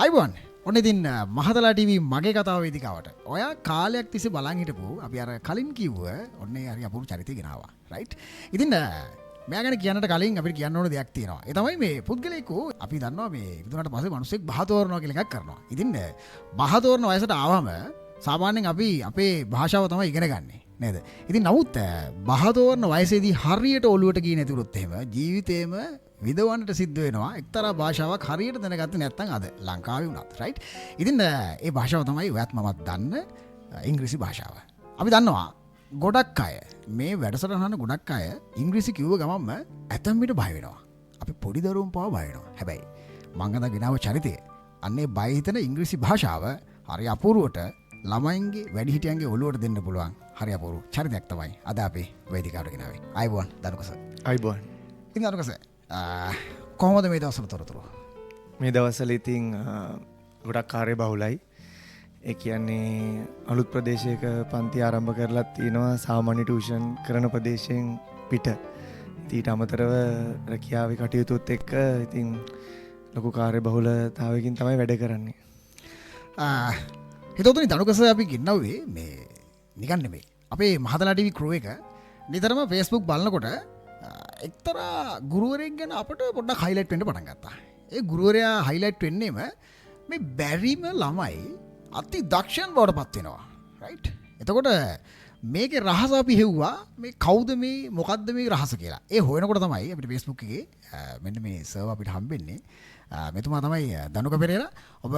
අයිබෝන් ඔන්න ඉතින් මහතලා ටීවී මගේ කතාව වේදිකාවට ඔයා කාලයක් තිස්සේ බලන් හිටපු අපි අර කලින් කිව්ව ඔන්න ඒ හරි අපූර්ව චරිතය ගෙනාවා රයිට් ඉතින් මෙයා ගැන කියන්නට කලින් අපිට කියන්න ඕන දෙයක් තියෙනවා ඒ තමයි මේ පුද්ගලයෙකු අපි දන්නවා මේ ඉදුණාට පස්සේ මිනිස්සෙක් බහ තෝරනවා කියලා එකක් කරනවා ඉතින් බහ තෝරන වයසට ආවම සාමාන්‍යයෙන් අපි අපේ භාෂාව තමයි ඉගෙන ගන්නෙ නේද ඉතින් නමුත් බහ තෝරන වයසේදී හරියට ඔළුවට ගියේ නැතිවොත් එහෙම ජීවිතේම විදවන්නට සිද්ධ වෙනවා එක්තරා භාෂාවක් හරියට දැනගත්තේ නැත්නම් අද ලංකාවේ වුණත් රයිට් ඉතින් ඒ භාෂාව තමයි ඔයත් මමත් දන්න ඉංග්‍රීසි භාෂාව අපි දන්නවා ගොඩක් අය මේ වැඩසටහන ගොඩක් අය ඉංග්‍රීසි කිව්ව ගමන්ම ඇතම් විට බය වෙනවා අපි පොඩි දරුවෝ පවා බය වෙනවා හැබැයි මං අද ගෙනාව චරිතය අන්නේ බය හිතන ඉංග්‍රීසි භාෂාව හරි අපූර්වට ළමයින්ගේ වැඩිහිටියන්ගේ ඔළුවට දෙන්න පුළුවන් හරි අපූර්ව චරිතයක් තමයි අද අපේ වේදිකාවට ගෙනාවේ අයිබෝන් දනුකස අයිබෝන් ඉතින් දනුකස කොහොමද මේ දවස්වල තොරතුරු මේ දවස්වල ඉතින් ගොඩක් කාර්ය බහුලයි ඒ කියන්නේ අලුත් ප්‍රදේශයක පන්ති ආරම්භ කරලා තිනවා සාමාන්‍ය ටියුෂන් කරන ප්‍රදේශයෙන් පිට ඊට අමතරව රැකියාවේ කටයුතුත් එක්ක ඉතින් ලොකු කාර්ය බහුලතාවයකින් තමයි වැඩ කරන්නේ හිතවතුනි දනුකස අපි ගෙන්නවේ මේ නිකන් නෙමෙයි අපේ මහතලා ටීවී ක්‍රූ එක නිතරම Facebook බලනකොට එක්තරා ගුරුවරයෙක් ගැන අපට පොඩ්ඩක් හයිලයිට් වෙන්න පටන් ගත්තා. ඒ ගුරුවරයා හයිලයිට් වෙන්නේම මේ බැරිම ළමයි අති දක්ෂයන් බවට පත් වෙනවා. රයිට්? එතකොට මේකේ රහස අපි හෙව්වා මේ කවුද මේ මොකද්ද මේ රහස කියලා. ඒ හොයනකොට තමයි අපිට Facebook එකේ මෙන්න මේ සර්වර් අපිට හම්බෙන්නේ. මෙතුමා තමයි දනුක පෙරේරා. ඔබ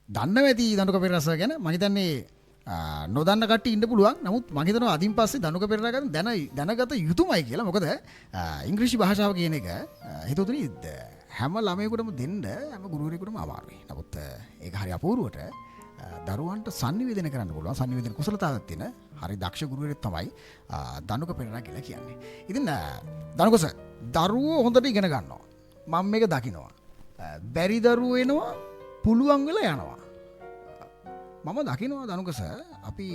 දන්නව ඇති දනුක පෙරේරා සර් ගැන. මම හිතන්නේ නොදන්න කට්ටිය ඉන්න පුළුවන්. නමුත් මම හිතනවා අදින් පස්සේ දනුක පෙරේරා ගැන දැනගත යුතුමයි කියලා. මොකද ඉංග්‍රීසි භාෂාව කියන එක හිතුවතුනි හැම ළමයෙකුටම දෙන්න හැම ගුරුවරයෙකුටම අමාරුයි. නමුත් ඒක හරි අපූර්වට දරුවන්ට sannivedana කරන්න පුළුවන්. sannivedana කුසලතාවක් තියෙන හරි දක්ෂ ගුරුවරයෙක් තමයි දනුක පෙරේරා කියලා කියන්නේ. ඉතින් දනුක සර් දරුවෝ හොඳට ඉගෙන ගන්නවා. මම මේක දකිනවා. බැරි දරුවෝ එනවා පුළුවන් වෙලා යනවා. මම දකිනවා දනුකස අපි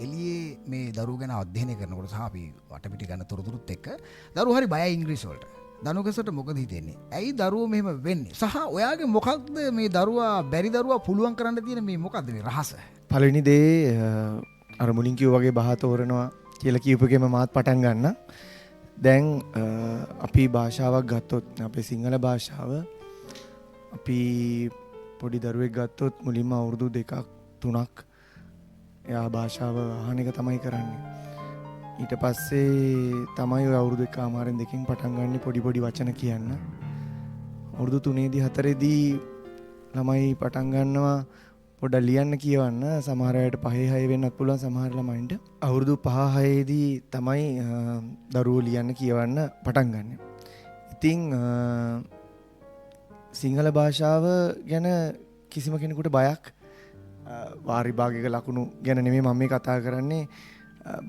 එළියේ මේ දරුවෝ ගැන අධ්‍යයනය කරනකොට සහ අපි වටපිට ගන්න තොරතුරුත් එක්ක දරුවෝ හරි බයයි ඉංග්‍රීසි වලට. දනුකසට මොකද හිතෙන්නේ? ඇයි දරුවෝ මෙහෙම වෙන්නේ? සහ ඔයාගේ මොකක්ද මේ දරුවා බැරි දරුවා පුළුවන් කරන්න තියෙන මේ මොකද්ද මේ රහස? පළවෙනි දේ අර මුලින් කිව්වා වගේ බහ තෝරනවා කියලා කියපුවකම මාත් පටන් ගන්න. දැන් අපි භාෂාවක් ගත්තොත් අපේ සිංහල භාෂාව අපි පොඩි දරුවෙක් ගත්තොත් මුලින්ම අවුරුදු 2-3ක් එයා භාෂාව අහන එක තමයි කරන්නේ. ඊට පස්සේ තමයි ඔය අවුරුදු 1මාරෙන් 2කින් පටන් ගන්න පොඩි වචන කියන්න. අවුරුදු 3දී 4දී ළමයි පටන් ගන්නවා පොඩ්ඩක් ලියන්න කියවන්න. සමහර අයට 5-6 වෙන්නත් පුළුවන් සමහර ළමයින්ට. අවුරුදු 5-6දී තමයි දරුවෝ ලියන්න කියවන්න පටන් ගන්න. ඉතින් සිංහල භාෂාව ගැන කිසිම කෙනෙකුට බයක් වාරි භාගික ලකුණු ගැන නෙමෙයි මම මේ කතා කරන්නේ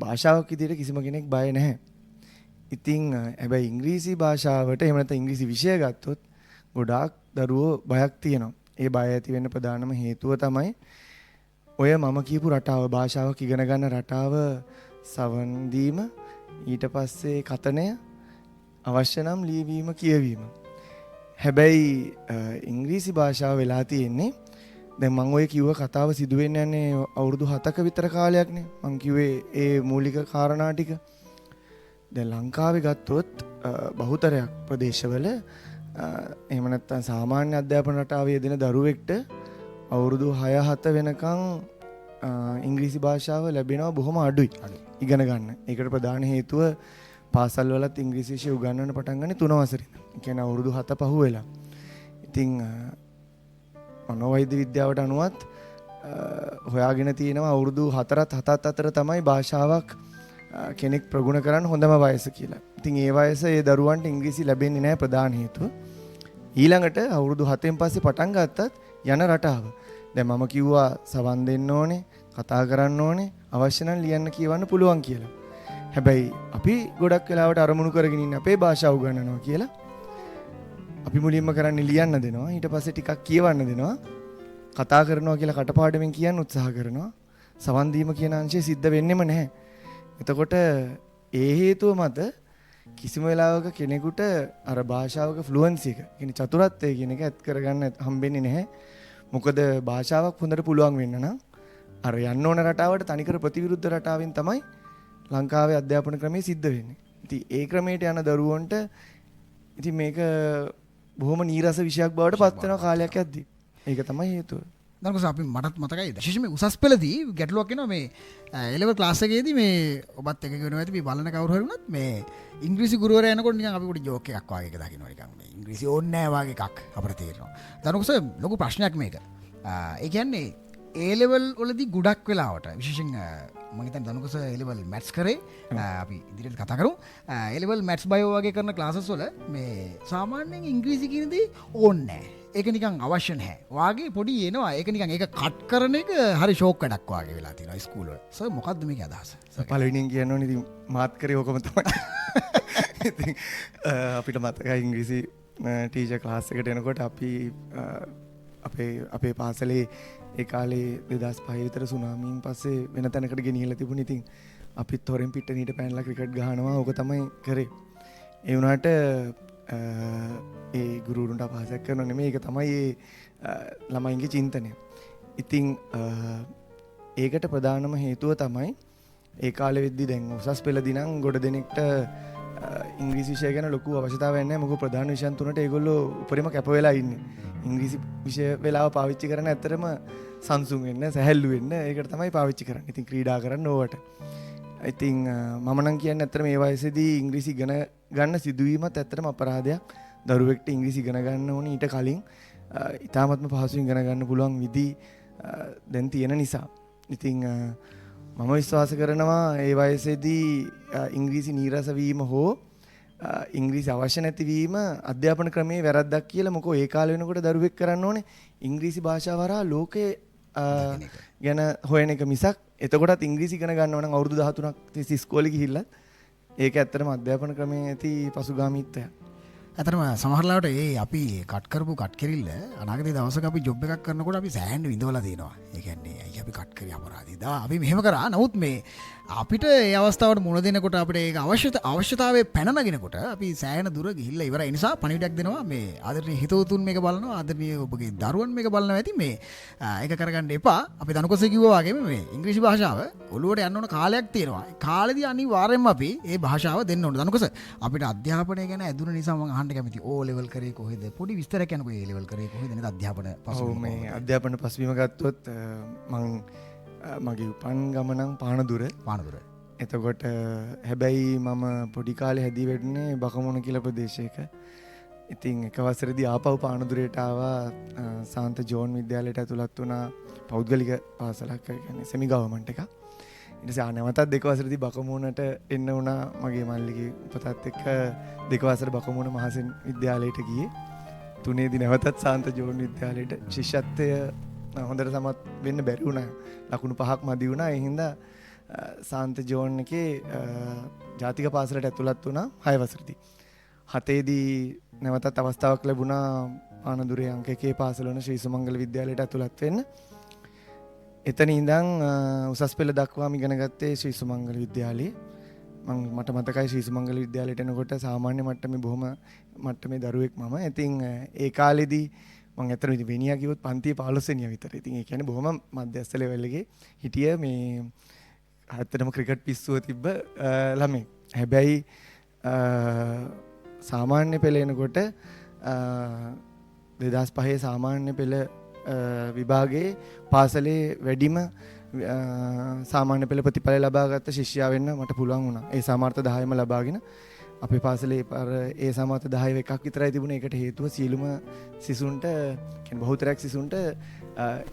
භාෂාවක් විදිහට කිසිම කෙනෙක් බය නැහැ. ඉතින් හැබැයි ඉංග්‍රීසි භාෂාවට එහෙම නැත්නම් ඉංග්‍රීසි විෂය ගත්තොත් ගොඩාක් දරුවෝ බයක් තියෙනවා. ඒ බය ඇති වෙන්න ප්‍රධානම හේතුව තමයි ඔය මම කියපු රටාව භාෂාවක් ඉගෙන ගන්න රටාව සවන් දීම ඊට පස්සේ කතනය අවශ්‍ය නම් ලියවීම කියවීම. හැබැයි ඉංග්‍රීසි භාෂාව වෙලා තියෙන්නේ දැන් මම ඔය කිව්ව කතාව සිදු වෙන්න යන්නේ අවුරුදු 7ක විතර කාලයක්නේ. මම කිව්වේ ඒ මූලික කාරණා ටික. දැන් ලංකාවේ ගත්තොත් බහුතරයක් ප්‍රදේශවල එහෙම නැත්නම් සාමාන්‍ය අධ්‍යාපන රටාවේ යෙදෙන දරුවෙක්ට අවුරුදු 6-7 වෙනකන් ඉංග්‍රීසි භාෂාව ලැබෙනවා බොහොම අඩුයි ඉගෙන ගන්න. ඒකට ප්‍රධාන හේතුව පාසල් වලත් ඉංග්‍රීසි විෂය උගන්වන්න පටන් ගන්නේ 3 වසරේ. ඒ කියන්නේ අවුරුදු 7 පහු වෙලා. ඉතින් මනෝවෛද්‍ය විද්‍යාවට අනුවත් හොයාගෙන තියෙනවා අවුරුදු 4-7 අතර තමයි භාෂාවක් කෙනෙක් ප්‍රගුණ කරන්න හොඳම වයස කියලා. ඉතින් ඒ වයස ඒ දරුවන්ට ඉංග්‍රීසි ලැබෙන්නේ නැහැ ප්‍රධාන හේතුව. ඊළඟට අවුරුදු 7න් පස්සේ පටන් ගත්තත් යන රටාව. දැන් මම කිව්වා සවන් දෙන්න ඕනේ, කතා කරන්න ඕනේ, අවශ්‍ය නම් ලියන්න කියවන්න පුළුවන් කියලා. හැබැයි අපි ගොඩක් වෙලාවට අරමුණු කරගෙන ඉන්නේ අපේ භාෂාව උගන්වනවා කියලා. අපි මුලින්ම කරන්නේ ලියන්න දෙනවා ඊට පස්සේ ටිකක් කියවන්න දෙනවා කතා කරනවා කියලා කටපාඩමින් කියන්න උත්සාහ කරනවා සවන් දීම කියන අංශය සිද්ධ වෙන්නෙම නැහැ. එතකොට ඒ හේතුව මත කිසිම වෙලාවක කෙනෙකුට අර භාෂාවක ෆ්ලුවන්සි එක කියන්නේ චතුරත්වය කියන එක ඇත් කරගන්න හම්බෙන්නේ නැහැ. මොකද භාෂාවක් හොඳට පුළුවන් වෙන්න නම් අර යන්න ඕන රටාවට තනිකර ප්‍රතිවිරුද්ධ රටාවෙන් තමයි ලංකාවේ අධ්‍යාපන ක්‍රමය සිද්ධ වෙන්නේ. ඉතින් ඒ ක්‍රමයට යන දරුවන්ට ඉතින් මේක බොහොම නීරස විෂයක් බවට පත් වෙන කාලයක් යද්දී. ඒක තමයි හේතුව. දනකොස අපි මටත් මතකයි විශේෂයෙන්ම උසස් පෙළදී ගැටලුවක් එනවා මේ A-level ක්ලාස් එකේදී මේ ඔබත් එක කියනවා ඇති මේ බලන කවුරු හරි වුණත් මේ ඉංග්‍රීසි ගුරුවරයා එනකොට නිකන් අපි පොඩි ජෝක් එකක් වගේ එක දකින්නවා නිකන් මේ ඉංග්‍රීසි ඕනේ නැහැ වගේ එකක් අපිට තේරෙනවා. දනකොස ලොකු ප්‍රශ්නයක් මේක. ඒ කියන්නේ A-level වලදී ගොඩක් වෙලාවට විශේෂයෙන් මම හිතන්නේ දනකොස A-level maths කරේ අපි ඉදිරියට කතා කරමු. A-level maths bio වගේ කරන ක්ලාසස් වල මේ සාමාන්‍යයෙන් ඉංග්‍රීසි කියන දේ ඕනේ නැහැ. ඒක නිකන් අවශ්‍ය නැහැ. වාගේ පොඩි එනවා. ඒක නිකන් ඒක කට් කරන එක හරි ෂෝක් වැඩක් වාගේ වෙලා තියෙනවා ස්කූල් වල. සර් මොකද්ද මේකේ අදහස? පළවෙනියෙන් කියනෝනේ ඉතින් මාත් කරේ ඕකම තමයි. ඉතින් අපිට මතකයි ඉංග්‍රීසි ටීචර් ක්ලාස් එකට එනකොට අපි අපේ පාසලේ ඒ කාලේ 2005 විතර සුනාමියෙන් පස්සේ වෙන තැනකට ගෙනියලා තිබුණා. ඉතින් අපිත් හොරෙන් පිට්ටනියට පැනලා ක්‍රිකට් ගහනවා. ඕක තමයි කරේ. ඒ වුණාට ඒ ගුරුවරුන්ට අපහාසයක් කරනවා නෙමෙයි. ඒක තමයි ඒ ළමයින්ගේ චින්තනය. ඉතින් ඒකට ප්‍රධානම හේතුව තමයි ඒ කාලෙ වෙද්දි දැන් උසස් පෙළදී නම් ගොඩ දෙනෙක්ට ඉංග්‍රීසි විෂය ගැන ලොකු අවශ්‍යතාවයක් නැහැ. මොකද ප්‍රධාන විෂයන් තුනට ඒගොල්ලෝ උපරිම කැප වෙලා ඉන්නේ. ඉංග්‍රීසි විෂය වෙලාව පාවිච්චි කරන ඇත්තටම සංසුන් වෙන්න, සැහැල්ලු වෙන්න ඒකට තමයි පාවිච්චි කරන්නේ. ඉතින් ක්‍රීඩා කරන්න ඕවට. ඉතින් මම නම් කියන්නේ ඇත්තටම මේ වයසේදී ඉංග්‍රීසි ඉගෙන ගන්න සිදුවීමත් ඇත්තටම අපරාධයක්. දරුවෙක්ට ඉංග්‍රීසි ඉගෙන ගන්න ඕනේ ඊට කලින් ඉතාමත්ම පහසුවෙන් ඉගෙන ගන්න පුළුවන් විදි දැන් තියෙන නිසා. ඉතින් මම විශ්වාස කරනවා ඒ වයසේදී ඉංග්‍රීසි නීරස වීම හෝ ඉංග්‍රීසි අවශ්‍ය නැතිවීම අධ්‍යාපන ක්‍රමයේ වැරද්දක් කියලා. මොකෝ ඒ කාලේ වෙනකොට දරුවෙක් කරන්න ඕනේ ඉංග්‍රීසි භාෂාව හරහා ලෝකයේ ගැන හොයන එක මිසක් එතකොටත් ඉංග්‍රීසි ඉගෙන ගන්න ඕන නම් අවුරුදු 13ක් තිස්සේ ඉස්කෝලේ ගිහිල්ලා ඒක ඇත්තටම අධ්‍යාපන ක්‍රමයේ ඇති පසුගාමීත්වයක්. ඇතරම සමහරලාට ඒ අපි කට් කරපු කට් කිරිල්ල අනාගතයේ දවසක අපි ජොබ් එකක් කරනකොට අපි සෑහෙන විඳවලා තියෙනවා. ඒ කියන්නේ අයි අපි කට් කරේ අපරාධී. අපි මෙහෙම කරා. නමුත් මේ අපිට ඒ අවස්ථාවට මුණ දෙනකොට අපිට ඒක අවශ්‍යතාවයේ පැන නගිනකොට අපි සෑහෙන දුර ගිහිල්ලා ඉවරයි. ඒ නිසා පණිවිඩයක් දෙනවා මේ ආදරණීය හිතවතුන් මේක බලනවා. ආදරණීය ඔබගේ දරුවන් මේක බලනවා ඇති මේ ඒක කරගන්න එපා. අපි දනකොසේ කිව්වා වගේම මේ ඉංග්‍රීසි භාෂාව ඔළුවට යන්න ඕන කාලයක් තියෙනවා. ඒ කාලෙදී අනිවාර්යෙන්ම අපි ඒ භාෂාව දෙන්න ඕන. දනකොස අපිට අධ්‍යාපනය ගැන ඇදුන නිසා මම අහන්න කැමති O level කරේ කොහෙද? පොඩි විස්තරයක් යනකො A level කරේ කොහෙද නේද අධ්‍යාපන පසුබිම? මේ අධ්‍යාපන පසුබිම ගත්තොත් මම මගේ උපන් ගම නම් පානදුර. එතකොට හැබැයි මම පොඩි කාලේ හැදී වැටුනේ බකමුණ කියලා ප්‍රදේශයක. ඉතින් එක වසරේදී ආපහු පානදුරේට ආවා සාන්ත ජෝන් විද්‍යාලයට ඇතුළත් වුණා. පෞද්ගලික පාසලක් කියන්නේ සෙමි ගවර්න්මන්ට් එකක්. ඊට පස්සේ නැවතත් දෙක වසරේදී බකමුණට එන්න වුණා. මගේ මල්ලිගේ උපතත් එක්ක දෙක වසර බකමුණ මහසෙන් විද්‍යාලයට ගියේ. තුනේදී නැවතත් සාන්ත ජෝන් විද්‍යාලයට ශිෂ්‍යත්වය හොඳට සමත් වෙන්න බැරි වුණා. ලකුණු 5ක් මදි වුණා. ඒ හින්දා සාන්ත ජෝන් එකේ ජාතික පාසලට ඇතුළත් වුණා 6 වසරේදී. 7ේදී නැවතත් අවස්ථාවක් ලැබුණා පානදුරේ අංක 1 පාසල වන ශ්‍රී සුමංගල විද්‍යාලයට ඇතුළත් වෙන්න. එතන ඉඳන් උසස් පෙළ දක්වාම ඉගෙන ගත්තේ ශ්‍රී සුමංගල විද්‍යාලයේ. මට මතකයි ශ්‍රී සුමංගල විද්‍යාලයට එනකොට සාමාන්‍ය මට්ටමේ බොහොම මට්ටමේ දරුවෙක් මම. ඉතින් ඒ කාලෙදී මම ඇත්තටම ඉතින් වෙනියා කිව්වොත් පන්තියේ 15 වෙනියා විතර. ඉතින් ඒ කියන්නේ බොහොම මධ්‍යස්ථ ලෙවල් එකේ හිටිය මේ ඇත්තටම ක්‍රිකට් පිස්සුව තිබ්බ ළමෙක්. හැබැයි සාමාන්‍ය පෙළ එනකොට 2005 සාමාන්‍ය පෙළ විභාගයේ පාසලේ වැඩිම සාමාන්‍ය පෙළ ප්‍රතිඵල ලබාගත් ශිෂ්‍යයා වෙන්න මට පුළුවන් වුණා. ඒ සමර්ථ 10ම ලබාගෙන අපේ පාසලේ ඒ සමර්ථ 10 එකක් විතරයි තිබුණේ. ඒකට හේතුව සියලුම සිසුන්ට කියන්නේ බහුතරයක් සිසුන්ට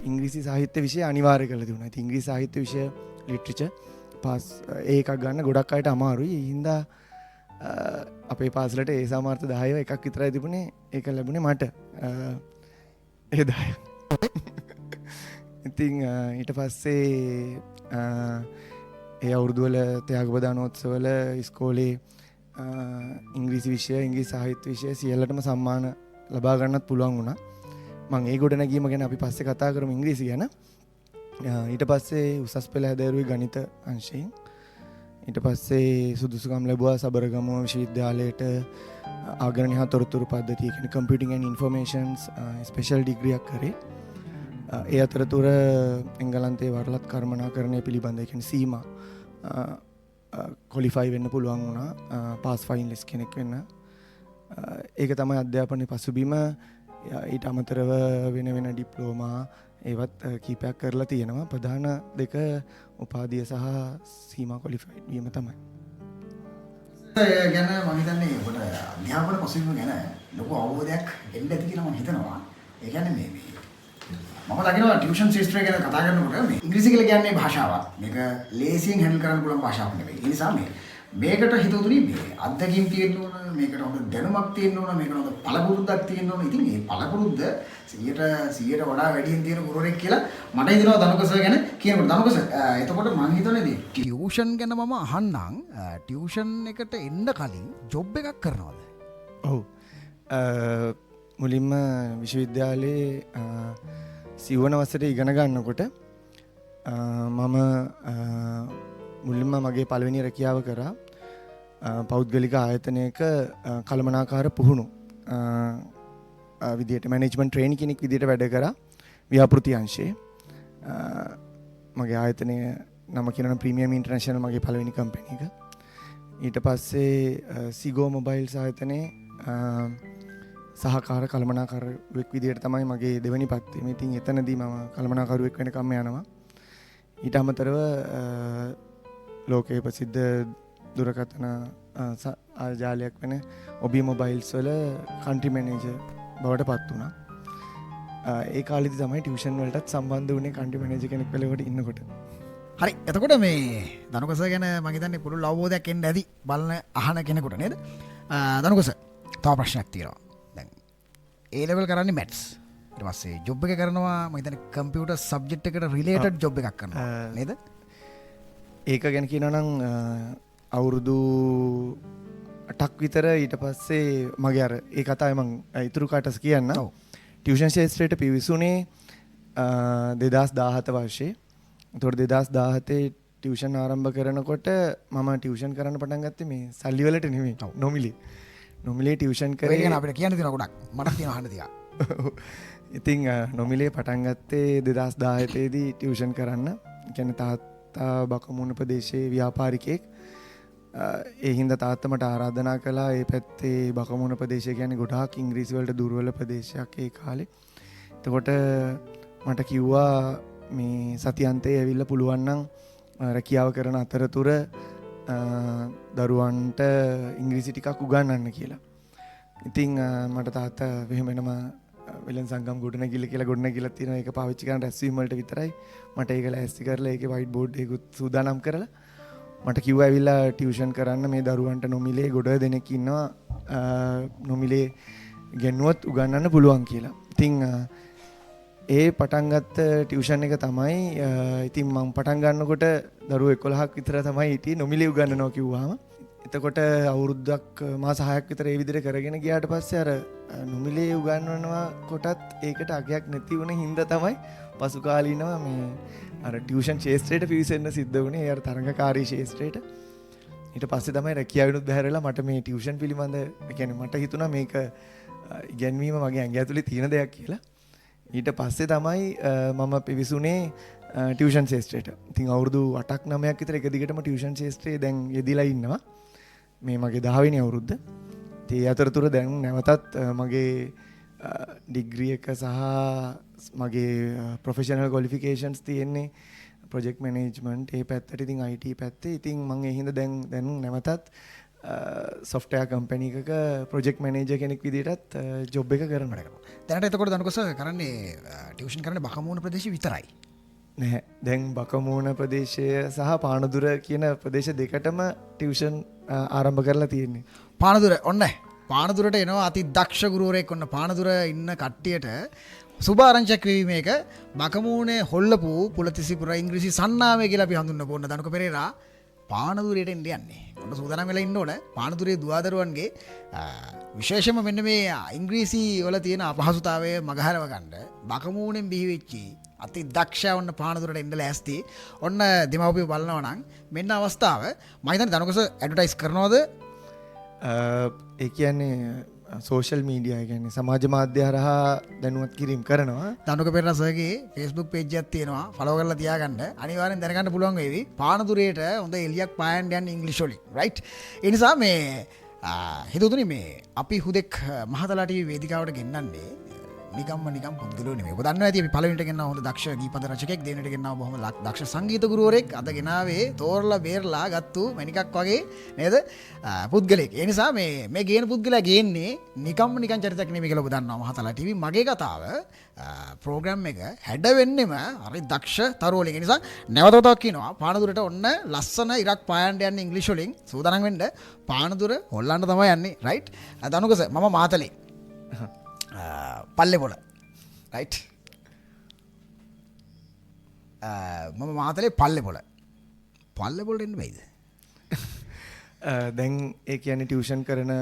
ඉංග්‍රීසි සාහිත්‍ය විෂය අනිවාර්ය කරලා තිබුණා. ඉතින් ඉංග්‍රීසි සාහිත්‍ය විෂය ලිටරචර් පාස් ඒකක් ගන්න ගොඩක් අයට අමාරුයි. ඒ හින්දා අපේ පාසලට ඒ සමර්ථ 10 එකක් විතරයි තිබුණේ. ඒක ලැබුණේ මට. ඒ 10. ඉතින් ඊට පස්සේ ඒ අවුරුදු වල ත්‍යාගපදානෝත්සවවල ඉස්කෝලේ ඉංග්‍රීසි විෂය, ඉංග්‍රීසි සාහිත්‍ය විෂය සියල්ලටම සම්මාන ලබා ගන්නත් පුළුවන් වුණා. මම ඒ ගොඩනැගීම ගැන අපි පස්සේ කතා කරමු ඉංග්‍රීසි ගැන. ඊට පස්සේ උසස් පෙළ හැදෑරුවේ ගණිත අංශයෙන්. ඊට පස්සේ සුදුසුකම් ලැබුවා සබරගමුව විශ්වවිද්‍යාලයට ආගරණීය තොරතුරු පද්ධතිය කියන්නේ කම්පියුටිං ඇන්ඩ් ඉන්ෆර්මේෂන්ස් ස්පෙෂල් ඩිග්‍රියක් කරේ. ඒ අතරතුර එංගලන්තයේ වරලත් කර්මනාකරණය පිළිබඳ එකෙන් සීමා කොලිෆයි වෙන්න පුළුවන් වුණා පාස් ෆයින් ලෙස් කෙනෙක් වෙන්න. ඒක තමයි අධ්‍යාපනයේ පසුබිම. ඊට අමතරව වෙන වෙන ඩිප්ලෝමා ඒවත් කීපයක් කරලා තියෙනවා. ප්‍රධාන දෙක උපාධිය සහ සීමා කොලිෆයිඩ් වීම තමයි. ගැන මම හිතන්නේ ඔබට අධ්‍යාපන පසුබිම ගැන ලොකු අවබෝධයක් එන්න ඇති කියලා මම හිතනවා. ඒ කියන්නේ මේ මම දකිනවා ටියුෂන් ශාස්ත්‍රය ගැන කතා කරනකොට මේ ඉංග්‍රීසි කියලා කියන්නේ භාෂාවක්. මේක ලේසියෙන් හැන්ඩල් කරන්න පුළුවන් භාෂාවක් නෙවෙයි. ඒ නිසා මේකට හිතුවතුනි මේ අත්දැකීම් තියෙන්න ඕන, මේකට හොඳ දැනුමක් තියෙන්න ඕන, මේකට හොඳ පළපුරුද්දක් තියෙන්න ඕන. ඉතින් මේ පළපුරුද්ද 100ට වඩා වැඩියෙන් තියෙන ගුරුවරයෙක් කියලා මට හිතෙනවා ධනුක සර් ගැන කියනකොට. ධනුක සර් එතකොට මම හිතන්නේ ටියුෂන් ගැන මම අහන්නම් ටියුෂන් එකට එන්න කලින් ජොබ් එකක් කරනවද? ඔව්. මුලින්ම විශ්වවිද්‍යාලයේ සිවන වසරේ ඉගෙන ගන්නකොට මම මුලින්ම මගේ පළවෙනි රැකියාව කරා පෞද්ගලික ආයතනයක කළමනාකාර පුහුණු විදියට මැනේජ්මන්ට් ට්‍රේනි කෙනෙක් විදියට වැඩ කරා ව්‍යාපෘති අංශයේ. මගේ ආයතනය නම කියනවා ප්‍රීමියම් ඉන්ටර්නැෂනල් මගේ පළවෙනි කම්පැනි එක. ඊට පස්සේ සිගෝ මොබයිල්ස් ආයතනයේ සහකාර කළමනාකරුවෙක් විදියට තමයි මගේ දෙවැනි පත්තේ. ඉතින් එතනදී මම කළමනාකරුවෙක් වෙනකම් යනවා. ඊට අමතරව ලෝකයේ ප්‍රසිද්ධ දුරකථන ජාලයක් වෙන ඔබී මොබයිල්ස් වල කන්ට්‍රි මැනේජර් බවට පත් වුණා. ඒ කාලෙදි තමයි ටියුෂන් වලටත් සම්බන්ධ වුණේ කන්ට්‍රි මැනේජර් කෙනෙක් වෙලකට ඉන්නකොට. හරි. එතකොට මේ ධනුක සර් ගැන මම හිතන්නේ පුළුල් අවබෝධයක් එන්න ඇති බලන අහන කෙනෙකුට නේද? ධනුක සර් තව ප්‍රශ්නයක් තියෙනවා. දැන් A level කරන්නේ maths. ඊට පස්සේ ජොබ් එක කරනවා මම හිතන්නේ කම්පියුටර් සබ්ජෙක්ට් එකට රිලේටඩ් ජොබ් එකක් කරනවා නේද? ඒක ගැන කියනවා නම් අවුරුදු 8ක් විතර ඊට පස්සේ මගේ අර ඒ කතාවේ මම ඉතුරු කාටස් කියන්න. ටියුෂන් ශාස්ත්‍රයට පිවිසුනේ 2017 වර්ෂයේ. ඒතකොට 2017 ටියුෂන් ආරම්භ කරනකොට මම ටියුෂන් කරන්න පටන් ගත්තේ මේ සල්ලි වලට නෙමෙයි නොමිලේ. නොමිලේ ටියුෂන් කරේ. ඒක ගැන අපිට කියන්න තියෙනවා ගොඩක්. මට තියෙනවා අහන්න තියා. ඉතින් නොමිලේ පටන් ගත්තේ 2017 දී ටියුෂන් කරන්න. ඒ කියන්නේ තාත්තා බකමුණ ප්‍රදේශයේ ව්‍යාපාරිකයෙක්. ඒ හින්දා තාත්තා මට ආරාධනා කළා ඒ පැත්තේ බකමුණ ප්‍රදේශය කියන්නේ ගොඩාක් ඉංග්‍රීසි වලට දුර්වල ප්‍රදේශයක් ඒ කාලේ. එතකොට මට කිව්වා මේ සතියන්තේ ඇවිල්ලා පුළුවන් නම් රැකියාව කරන අතරතුර දරුවන්ට ඉංග්‍රීසි ටිකක් උගන්වන්න කියලා. ඉතින් මට තාත්තා වෙනම වෙලෙන් සංගම් ගොඩනැගිල්ල කියලා ගොඩනැගිල්ලක් තියෙනවා. ඒක පාවිච්චි කරන රැස්වීම වලට විතරයි. මට ඒක ලෑස්ති කරලා ඒකේ වයිට් බෝඩ් එකකුත් සූදානම් කරලා මට කිව්වා ඇවිල්ලා ටියුෂන් කරන්න මේ දරුවන්ට නොමිලේ ගොඩ දෙනෙක් ඉන්නවා නොමිලේ ගෙන්නුවත් උගන්වන්න පුළුවන් කියලා. ඉතින් ඒ පටන් ගත්ත ටියුෂන් එක තමයි ඉතින් මම පටන් ගන්නකොට දරුවෝ 11ක් විතර තමයි හිටියේ නොමිලේ උගන්වනවා කිව්වහම. එතකොට අවුරුද්දක් මාස 6ක් විතර ඒ විදිහට කරගෙන ගියාට පස්සේ අර නොමිලේ උගන්වනවා කොටත් ඒකට අගයක් නැති වුණ හින්දා තමයි පසු කාලීනව මේ අර ටියුෂන් ශාස්ත්‍රයට පිවිසෙන්න සිද්ධ වුණේ. ඒ අර තරඟකාරී ශාස්ත්‍රයට. ඊට පස්සේ තමයි රැකියාවිනුත් බැහැරලා මට මේ ටියුෂන් පිළිබඳ ඒ කියන්නේ මට හිතුණා මේක ඉගෙනීම මගේ ඇඟ ඇතුලේ තියෙන දෙයක් කියලා. ඊට පස්සේ තමයි මම පිවිසුනේ ටියුෂන් ශාස්ත්‍රයට. ඉතින් අවුරුදු 8ක් 9ක් විතර එක දිගටම ටියුෂන් ශාස්ත්‍රයේ දැන් යෙදිලා ඉන්නවා. මේ මගේ 10 වෙනි අවුරුද්ද. ඒ අතරතුර දැන් නැවතත් මගේ ඩිග්‍රී එක සහ මගේ ප්‍රොෆෙෂනල් ක්වොලිෆිකේෂන්ස් තියෙන්නේ ප්‍රොජෙක්ට් මැනේජ්මන්ට් ඒ පැත්තට. ඉතින් IT පැත්තේ. ඉතින් මම ඒ හින්දා දැන් නැවතත් software company එකක project manager කෙනෙක් විදිහටත් job එක කරන්න කරනවා. දැනට එතකොට ධනුක සර් කරන්නේ ටියුෂන් කරන්නේ බකමූණ ප්‍රදේශය විතරයි. නැහැ. දැන් බකමූණ ප්‍රදේශය සහ පානදුර කියන ප්‍රදේශ දෙකටම ටියුෂන් ආරම්භ කරලා තියෙන්නේ. පානදුර ඔන්න පානදුරට එනවා අති දක්ෂ ගුරුවරයෙක් ඔන්න පානදුර ඉන්න කට්ටියට සුභාරංචියක් වෙවි මේක බකමූණේ හොල්ලපු පුලතිසිපුර ඉංග්‍රීසි සන්නාමය කියලා අපි හඳුන්වපු ඔන්න ධනුක පෙරේරා පානදුරයට එන්න යන්නේ. ඔන්න සූදානම් වෙලා ඉන්න ඕන. පානදුරේ දුවදරුවන්ගේ විශේෂම මෙන්න මේ ඉංග්‍රීසි වල තියෙන අපහසුතාවය මගහරව ගන්න බකමූණෙන් බිහි වෙච්චි අති දක්ෂ ඔන්න පානදුරට එන්න ලෑස්ති. ඔන්න දෙමව්පියෝ බලනවා නම් මෙන්න අවස්ථාව. මම හිතන්නේ ධනුක සර් ඇඩ්වර්ටයිස් කරනවද? ඒ කියන්නේ සෝෂල් මීඩියා කියන්නේ සමාජ මාධ්‍ය හරහා දැනුවත් කිරීම කරනවා. දනුක පෙරසගේ ෆේස්බුක් පේජ් එකක් තියෙනවා. ෆලෝ කරලා තියාගන්න. අනිවාර්යෙන් දැනගන්න පුළුවන් වේවි. පානදුරේට හොඳ එලියක් පායන්න යන්නේ ඉංග්‍රීසි වලින්. රයිට්. ඒ නිසා මේ හිතුතුනි මේ අපි හුදෙක් මහතලා ටීවී වේදිකාවට ගෙන්නන්නේ නිකම්ම නිකම් පුද්ගලෝ නෙමෙයි. ඔබ දන්නවා ඇති අපි පළවෙනිට ගෙන්නව හොඳ දක්ෂ ගීපද රචකයෙක්, දෙවෙනිට ගෙන්නව බොහොම දක්ෂ සංගීත ගුරුවරයෙක්, අද ගෙනාවේ තෝරලා බේරලා ගත්තු මණිකක් වගේ නේද පුද්ගලෙක්. ඒ නිසා මේ ගේන පුද්ගලයා ගේන්නේ නිකම්ම නිකම් චරිතයක් නෙමෙයි කියලා ඔබ දන්නවා මහතලා ටීවී. මගේ කතාව ප්‍රෝග්‍රෑම් එක හැඩ වෙන්නෙම හරි දක්ෂ තරුවලින්. ඒ නිසා නැවතවතාවක් කියනවා පානදුරට ඔන්න ලස්සන ඉරක් පායන්න යන්නේ ඉංග්‍රීසි වලින්. සූදානම් වෙන්න. පානදුර හොල්ලන්න තමයි යන්නේ. රයිට්. දනුකස මම මාතලේ පල්ලෙපොළ රයිට් මම මාතලේ පල්ලෙපොළට එන්න බැයිද? දැන් ඒ කියන්නේ ටියුෂන් කරන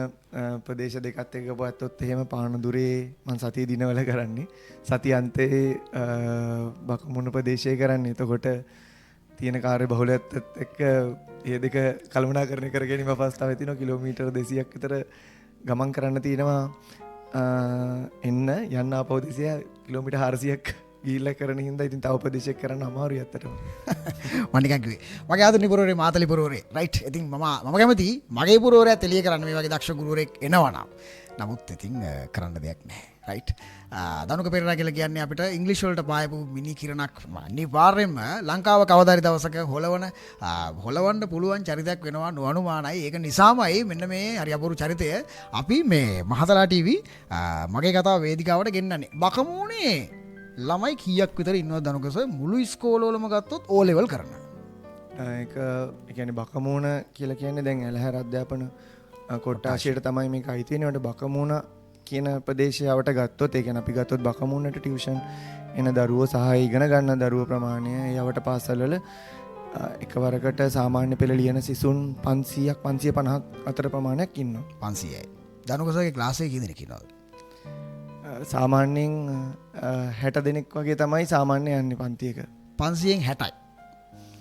ප්‍රදේශ දෙකත් එක්ක ගත්තොත් එහෙම පානදුරේ මම සතිය දිනවල කරන්නේ. සතිය අන්තයේ බකමුණ ප්‍රදේශයේ කරන්නේ. එතකොට තියෙන කාර්ය බහුලයත් එක්ක මේ දෙක කළමනාකරණය කර ගැනීම අවස්ථාවක් තියෙනවා. කිලෝමීටර් 200ක් විතර ගමන් කරන්න තියෙනවා. එන්න යන්න ආපහු 200 කිලෝමීටර් 400ක් ගිහිල්ලා කරන හින්දා ඉතින් තව ප්‍රදේශයක් කරන්න අමාරුයි අත්තටම. මම නිකන් කිව්වේ මගේ ආදරණීය පුරවරේ මාතලි පුරවරේ රයිට්. ඉතින් මම කැමතියි මගේ පුරවරයාත් එළිය කරන්න මේ වගේ දක්ෂ ගුරුවරයෙක් එනවා. නමුත් ඉතින් කරන්න දෙයක් නැහැ. රයිට්. දනුක පෙරේරා කියලා කියන්නේ අපිට ඉංග්‍රීසි වලට පායපු මිනි කිරණක් අනිවාර්යෙන්ම ලංකාව කවදාරි දවසක හොලවන්න පුළුවන් චරිතයක් වෙනවා නොඅනුමානයි. ඒක නිසාමයි මෙන්න මේ හරි අපූර්ව චරිතය අපි මේ මහතලා ටීවී මගේ කතාව වේදිකාවට ගෙන්නන්නේ. බකමූණේ ළමයි කීයක් විතර ඉන්නවද දනුකස මුළු ඉස්කෝලවලම ගත්තොත් O level කරන? ඒක කියන්නේ බකමූණ කියලා කියන්නේ දැන් ඇලහැර අධ්‍යාපන කොට්ටාශයට තමයි මේක අයිති වෙනවට බකමූණ කියන ප්‍රදේශයට ගත්තොත් ඒ කියන්නේ අපි ගත්තොත් බකමුණට ටියුෂන් එන දරුවෝ සහ ඉගෙන ගන්න දරුවෝ ප්‍රමාණය යවට පාසල් වල එකවරකට සාමාන්‍ය පෙළ ලියන සිසුන් 500ක් 550ක් අතර ප්‍රමාණයක් ඉන්නවා. 500යි. දනුකසගේ ක්ලාස් එකේ කී දෙනෙක් ඉන්නවද? සාමාන්‍යයෙන් 60 දෙනෙක් වගේ තමයි සාමාන්‍ය යන්නේ පන්තියක. 500න් 60යි.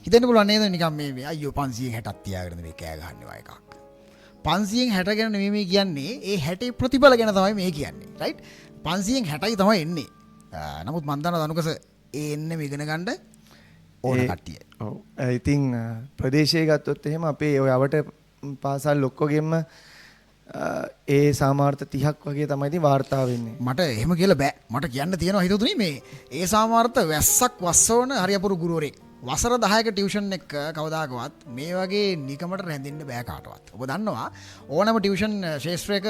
හිතෙන්න පුළුවන් නේද නිකන් මේ අයියෝ 500න් 60ක් තියාගෙන මේ කෑ ගහන්නේ වයි එකක්. 500න් 60 ගැන නෙමෙයි මේ කියන්නේ ඒ 60 ප්‍රතිඵල ගැන තමයි මේ කියන්නේ. රයිට්. 500න් 60යි තමයි එන්නේ. නමුත් මන් දන්නවා දනුකස ඒ එන්නේ ඉගෙන ගන්න ඕන කට්ටිය. ඔව්. ඉතින් ප්‍රදේශයේ ගත්තොත් එහෙම අපේ ඔය අවට පාසල් ඔක්කොගෙම ඒ සාමාර්ථ 30ක් වගේ තමයි ඉතින් වාර්තා වෙන්නේ. මට එහෙම කියලා බෑ. මට කියන්න තියෙනවා හිතුතුනි මේ ඒ සාමාර්ථ වැස්සක් වස්සවන හරි අපුරු ගුරුවරයෙක්. වසර 10ක ටියුෂන් එක කවදාකවත් මේ වගේ නිකමට රැඳෙන්න බෑ කාටවත්. ඔබ දන්නවා ඕනම ටියුෂන් ශාස්ත්‍රයක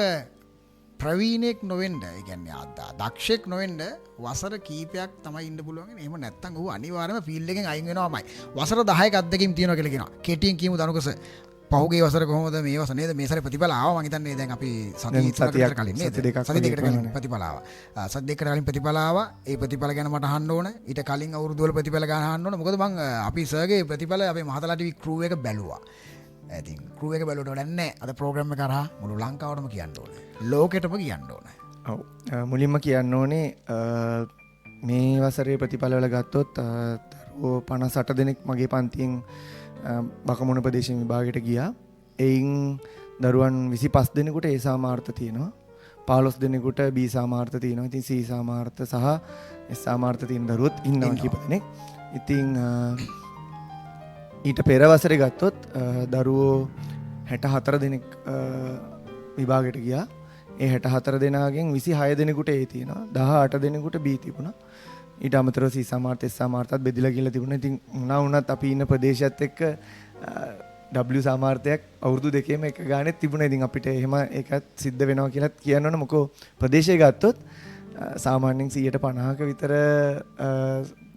ප්‍රවීණෙක් නොවෙන්න, ඒ කියන්නේ දක්ෂෙක් නොවෙන්න වසර කීපයක් තමයි ඉන්න පුළුවන්. එහෙම නැත්නම් ඌ අනිවාර්යයෙන්ම ෆීල්ඩ් එකෙන් අයින් වෙනවාමයි. වසර 10ක අත්දැකීම් තියෙනවා කියලා කියනවා. කෙටියෙන් කියමු දනුකස පහුගිය වසර කොහොමද මේ වසර නේද මේ සැරේ ප්‍රතිඵල ආවා. මම හිතන්නේ දැන් අපි සතියක් කලින් නේද සති දෙකකට කලින් ප්‍රතිඵල ආවා. සති දෙකකට කලින් ප්‍රතිඵල ආවා. ඒ ප්‍රතිඵල ගැන මට අහන්න ඕන. ඊට කලින් අවුරුදු වල ප්‍රතිඵල ගැන අහන්න ඕන. මොකද මම අපි සර්ගේ ප්‍රතිඵල අපේ මහතලා ටීවී ක්‍රූ එක බැලුවා. ඉතින් ක්‍රූ එක බැලුවට වැඩක් නැහැ. අද ප්‍රෝග්‍රෑම් එක කරා මුළු ලංකාවටම කියන්න ඕන. ලෝකෙටම කියන්න ඕන. ඔව්. මුලින්ම කියන්න ඕනේ මේ වසරේ ප්‍රතිඵල වල ගත්තොත් දරුවෝ 58 දෙනෙක් මගේ පන්තියෙන් බකමුණ ප්‍රදේශ විභාගයට ගියා. එයින් දරුවන් 25 දෙනෙකුට ඒ සාමාර්ථ තියෙනවා. 15 දෙනෙකුට B සාමාර්ථ තියෙනවා. ඉතින් C සාමාර්ථ සහ S සාමාර්ථ තියෙන දරුවොත් ඉන්නවා කීප දෙනෙක්. ඉතින් ඊට පෙර වසරේ ගත්තොත් දරුවෝ 64 දෙනෙක් විභාගයට ගියා. ඒ 64 දෙනාගෙන් 26 දෙනෙකුට A තියෙනවා. 18 දෙනෙකුට B තිබුණා. ඊට අමතරව C සාමාර්ථ S සාමාර්ථත් බෙදලා කියලා තිබුණා. ඉතින් මොනවා වුණත් අපි ඉන්න ප්‍රදේශයත් එක්ක W සාමාර්ථයක් අවුරුදු දෙකේම එක ගානෙත් තිබුණා. ඉතින් අපිට එහෙම ඒකත් සිද්ධ වෙනවා කියලා කියන්න ඕන. මොකෝ ප්‍රදේශය ගත්තොත් සාමාන්‍යයෙන් 50%ක විතර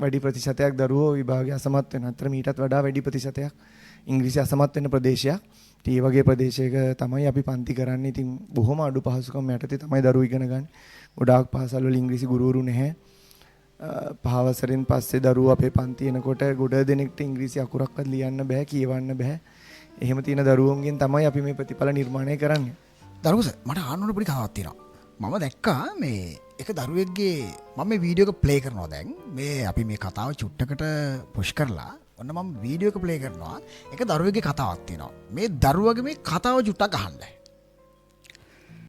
වැඩි ප්‍රතිශතයක් දරුවෝ විභාගය අසමත් වෙනවා. අතර මීටත් වඩා වැඩි ප්‍රතිශතයක් ඉංග්‍රීසි අසමත් වෙන ප්‍රදේශයක්. ඒ වගේ ප්‍රදේශයක තමයි අපි පන්ති කරන්නේ. ඉතින් බොහොම අඩු පහසුකම් යටතේ තමයි දරුවෝ ඉගෙන ගන්න. ගොඩාක් පාසල් වල ඉංග්‍රීසි ගුරුවරු නැහැ. පහ වසරෙන් පස්සේ දරුවෝ අපේ පන්ති එනකොට ගොඩ දෙනෙක්ට ඉංග්‍රීසි අකුරක්වත් ලියන්න බෑ, කියවන්න බෑ. එහෙම තියෙන දරුවෝන්ගෙන් තමයි අපි මේ ප්‍රතිඵල නිර්මාණය කරන්නේ. දරුවස මට අහන්න ඕන පොඩි කතාවක් තියෙනවා. මම දැක්කා මේ එක දරුවෙක්ගේ මම මේ වීඩියෝ එක ප්ලේ කරනවා දැන්. මේ අපි මේ කතාව චුට්ටකට පුෂ් කරලා ඔන්න මම වීඩියෝ එක ප්ලේ කරනවා. එක දරුවෙක්ගේ කතාවක් තියෙනවා. මේ දරුවගේ මේ කතාව චුට්ටක් අහන්න.